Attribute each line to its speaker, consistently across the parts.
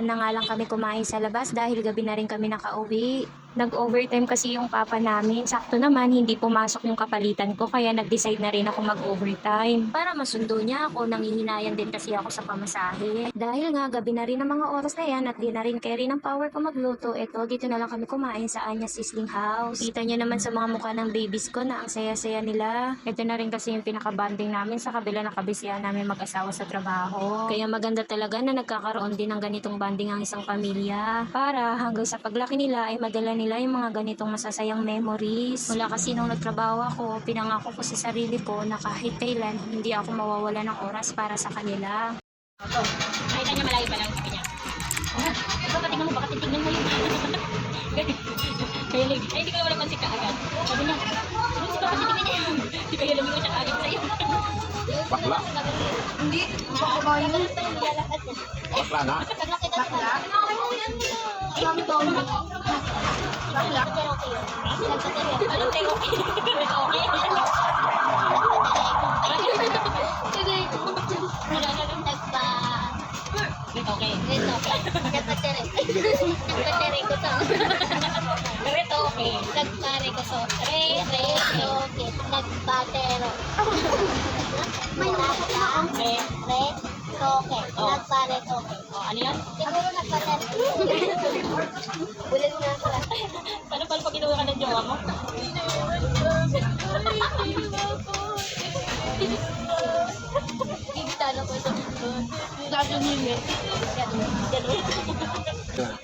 Speaker 1: na nga lang kami kumain sa labas dahil gabi na rin kami nakauwi. Nag-overtime kasi yung papa namin. Sakto naman, hindi pumasok yung kapalitan ko kaya nag-decide na rin ako mag-overtime. Para masundo niya ako, nangihinayan din kasi ako sa pamasahe. Dahil nga gabi na rin ang mga oras na yan at di na rin carry ng power ko magluto, eto dito na lang kami kumain sa Anya Sizzling House. Kita niyo naman sa mga mukha ng babies ko na ang saya-saya nila. Ito na rin kasi yung pinaka-bonding namin sa kabila na kabisihan namin mag-asawa sa trabaho. Kaya maganda talaga na nagkakaroon din ng ganitong bonding ang isang pamilya. Para hanggang sa paglaki nila ay madala nila yung mga ganitong masasayang memories. Mula kasi nung nagtrabaho ako, pinangako ko sa sarili ko na kahit kailan hindi ako mawawala ng oras para sa kanila.
Speaker 2: Nakita niya malayo pa lang sabi niya. Ikaw patingnan mo, baka titignan mo yung kaya lang, ay hindi ko naman napansin ka agad. Sabi niya, ano si Papa titignan niya? Hindi kaya lumingon siya agad sa'yo.
Speaker 3: Bakla.
Speaker 4: Hindi, baka ba yun?
Speaker 3: Bakla na.
Speaker 4: Bakla? Bakla? Bakla?
Speaker 2: Anong tayo okay? Okay. Okay.
Speaker 5: Nagpatere ko to.
Speaker 2: Ito okay.
Speaker 5: Nagpare ko so. Okay. Nagpatero. May nakaka.
Speaker 2: Okay.
Speaker 5: Okay. Nagpare ko.
Speaker 2: Oh, ano yan?
Speaker 5: Siguro nagpatero. Bulag na pala.
Speaker 2: Paano pala pag ginawa ka ng jowa mo?
Speaker 5: Talo ko ito.
Speaker 2: Ganun.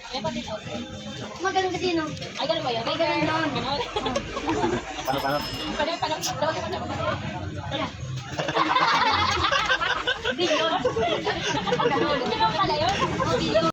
Speaker 2: May patit okay.
Speaker 5: Magaling kasi no.
Speaker 2: Ay, ganun ba yun?
Speaker 5: May ganun doon.
Speaker 3: Paano?
Speaker 2: Ganun pala yun?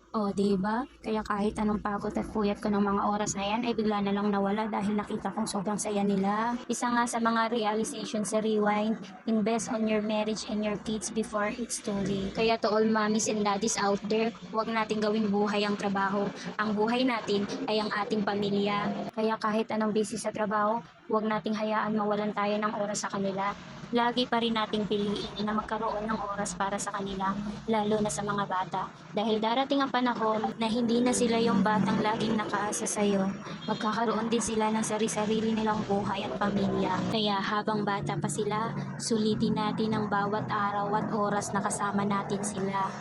Speaker 1: O, diba? Kaya kahit anong pagod at puyat ko ng mga oras na yan, ay bigla na lang nawala dahil nakita kong sobrang saya nila. Isa nga sa mga realization sa Rewind, invest on your marriage and your kids before it's too late. Kaya to all mommies and daddies out there, huwag nating gawing buhay ang trabaho. Ang buhay natin ay ang ating pamilya. Kaya kahit anong busy sa trabaho, huwag nating hayaan mawalan tayo ng oras sa kanila. Lagi pa rin nating piliin na magkaroon ng oras para sa kanila, lalo na sa mga bata. Dahil darating ang panahon na hindi na sila yung batang laging nakaasa sa'yo. Magkakaroon din sila ng sarili-sarili nilang buhay at pamilya. Kaya habang bata pa sila, sulitin natin ang bawat araw at oras na kasama natin sila.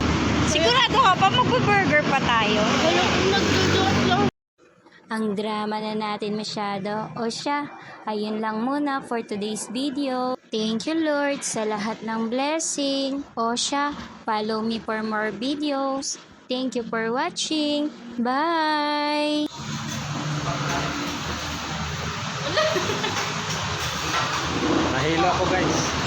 Speaker 4: Sigurado ka pa magbe-burger pa tayo?
Speaker 1: Ang drama na natin masyado. O siya, ayun lang muna for today's video. Thank you Lord sa lahat ng blessing. O siya, follow me for more videos. Thank you for watching. Bye!
Speaker 3: Nahilo ako guys.